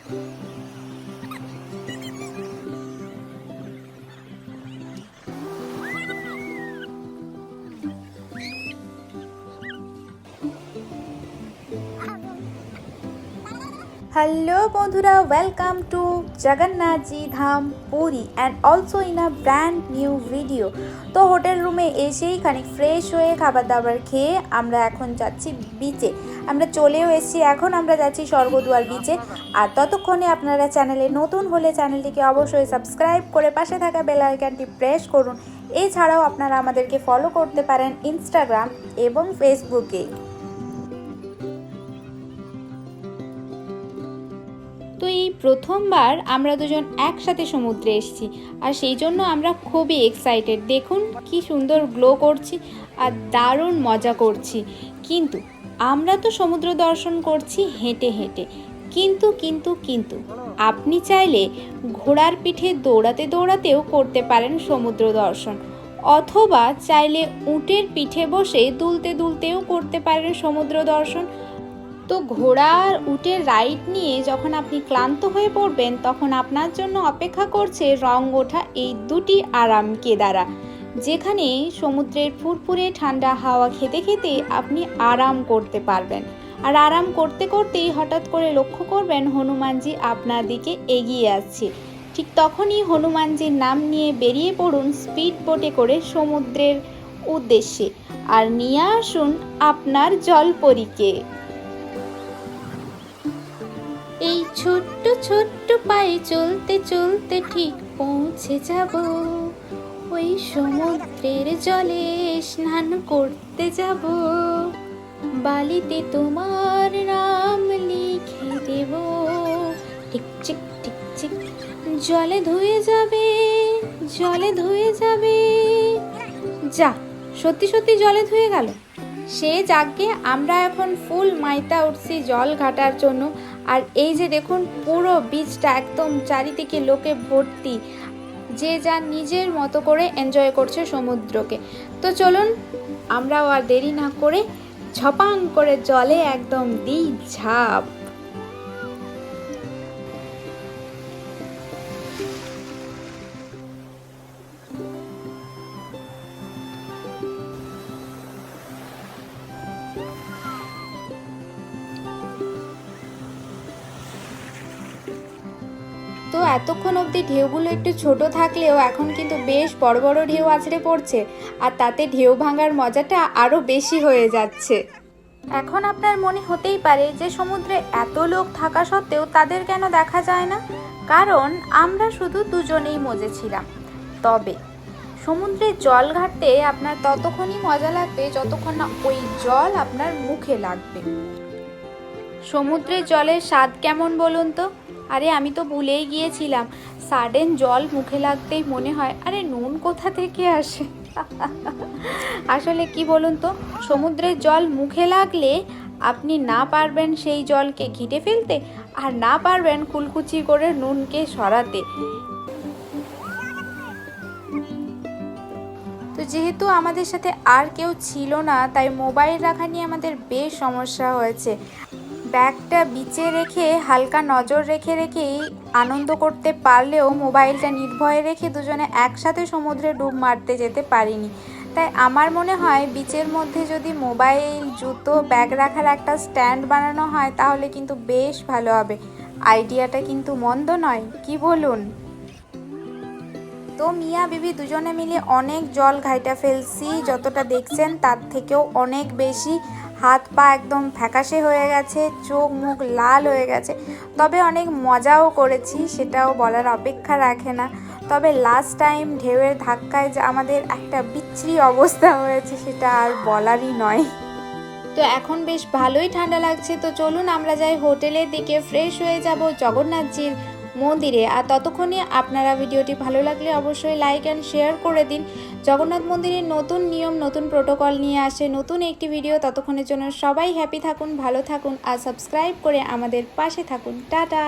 Hello বন্ধুরা, welcome to Jagannath G Dham Puri and also in a brand new video. তো hotel রুমে এসেই খানিক ফ্রেশ হয়ে খাবার দাবার খেয়ে আমরা এখন যাচ্ছি বিচে। আমরা চলেও এসেছি, এখন আমরা যাচ্ছি স্বর্গদুয়ার বিচে। আর ততক্ষণে আপনারা চ্যানেলে নতুন হলে চ্যানেলটিকে অবশ্যই সাবস্ক্রাইব করে পাশে থাকা বেল আইকনটি প্রেস করুন। এছাড়াও আপনারা আমাদেরকে ফলো করতে পারেন ইনস্টাগ্রাম এবং ফেসবুকে। তো এই প্রথমবার আমরা দুজন একসাথে সমুদ্রে এসেছি, আর সেই জন্য আমরা খুবই এক্সাইটেড। দেখুন কি সুন্দর গ্লো করছি আর দারুণ মজা করছি। কিন্তু আমরা তো সমুদ্র দর্শন করছি হেঁটে হেঁটে, কিন্তু আপনি চাইলে ঘোড়ার পিঠে দৌড়াতে দৌড়াতেও করতে পারেন সমুদ্র দর্শন, অথবা চাইলে উটের পিঠে বসে দুলতে দুলতেও করতে পারেন সমুদ্র দর্শন। তো ঘোড়া আর উটের রাইড নিয়ে যখন আপনি ক্লান্ত হয়ে পড়বেন, তখন আপনার জন্য অপেক্ষা করছে রং ওঠা এই দুটি আরাম কেদারা, যেখানে সমুদ্রের ফুরফুরে ঠান্ডা হাওয়া খেতে খেতে আপনি আরাম করতে পারবেন। আর আরাম করতে করতেই হঠাৎ করে লক্ষ্য করবেন হনুমানজি আপনার দিকে এগিয়ে আসছে। ঠিক তখনই হনুমানজির নাম নিয়ে বেরিয়ে পড়ুন স্পিড বোটে করে সমুদ্রের উদ্দেশ্যে, আর নিয়ে আসুন আপনার জলপরীকে। এই ছোট্ট ছোট্ট পায়ে চলতে চলতে ঠিক পৌঁছে যাব, ওই সমুদ্রের জলে স্নান করতে যাব, বালিতে তোমার নাম লিখে দেব, টিকচিক টিকচিক জলে ধুয়ে যাবে, জলে ধুয়ে যাবে। যা, সত্যি সত্যি জলে ধুয়ে গেল। সে যাকে আমরা এখন ফুল মাইতা উঠছি জল ঘাটার জন্য। আর এই যে দেখুন পুরো বিচটা একদম চারিদিকে লোকে ভর্তি, যে যার নিজের মতো করে এনজয় করছে সমুদ্রকে। তো চলুন আমরাও আর দেরি না করে ঝপাং করে জলে একদম দিই ঝাঁপ। তো এতক্ষণ অবধি ঢেউগুলো একটু ছোট থাকলেও এখন কিন্তু বেশ বড় বড় ঢেউ আছড়ে পড়ছে, আর তাতে ঢেউ ভাঙার মজাটা আরও বেশি হয়ে যাচ্ছে। এখন আপনার মনে হতেই পারে যে সমুদ্রে এত লোক থাকা সত্ত্বেও তাদের কেন দেখা যায় না, কারণ আমরা শুধু দুজনেই মজেছিলাম। তবে সমুদ্রে জল ঘাটতে আপনার ততক্ষণই মজা লাগবে যতক্ষণ না ওই জল আপনার মুখে লাগবে। সমুদ্রের জলের স্বাদ কেমন বলুন তো? আরে আমি তো ভুলেই গিয়েছিলাম, সাডেন জল মুখে লাগতেই মনে হয় আরে নুন কোথা থেকে আসে। আসলে কি বলুন তো, সমুদ্রের জল মুখে লাগলে আপনি না পারবেন সেই জলকে ঘিটে ফেলতে, আর না পারবেন কুলকুচি করে নুনকে সরাতে। তো যেহেতু আমাদের সাথে আর কেউ ছিল না, তাই মোবাইল রাখা নিয়ে আমাদের বেশ সমস্যা হয়েছে। ব্যাগটা বিচে রেখে হালকা নজর রেখেই আনন্দ করতে পারলেও মোবাইলটা নির্ভয়ে রেখে দুজনে একসাথে সমুদ্রে ডুব মারতে যেতে পারিনি। তাই আমার মনে হয় বিচের মধ্যে যদি মোবাইল, জুতো, ব্যাগ রাখার একটা স্ট্যান্ড বানানো হয় তাহলে কিন্তু বেশ ভালো হবে। আইডিয়াটা কিন্তু মন্দ নয়, কি বলুন? তো মিয়া বিবি দুজনে মিলে অনেক জল ঘাইটা ফেলছি, যতটা দেখছেন তার থেকেও অনেক বেশি। হাত পা একদম ফ্যাকাশে হয়ে গেছে, চোখ মুখ লাল হয়ে গেছে। তবে অনেক মজাও করেছি, সেটাও বলার অপেক্ষা রাখে না। তবে লাস্ট টাইম ঢেউয়ের ধাক্কায় যে আমাদের একটা বিচ্ছিরি অবস্থা হয়েছে সেটা আর বলারই নয়। তো এখন বেশ ভালোই ঠান্ডা লাগছে। তো চলুন আমরা যাই হোটেলের দিকে, ফ্রেশ হয়ে যাব জগন্নাথজির মন্দিরে। আর ততক্ষণে আপনারা ভিডিওটি ভালো লাগলে অবশ্যই লাইক অ্যান্ড শেয়ার করে দিন। জগন্নাথ মন্দিরের নতুন নিয়ম, নতুন প্রোটোকল নিয়ে আসে নতুন একটি ভিডিও। ততক্ষণের জন্য সবাই হ্যাপি থাকুন, ভালো থাকুন, আর সাবস্ক্রাইব করে আমাদের পাশে থাকুন। টাটা।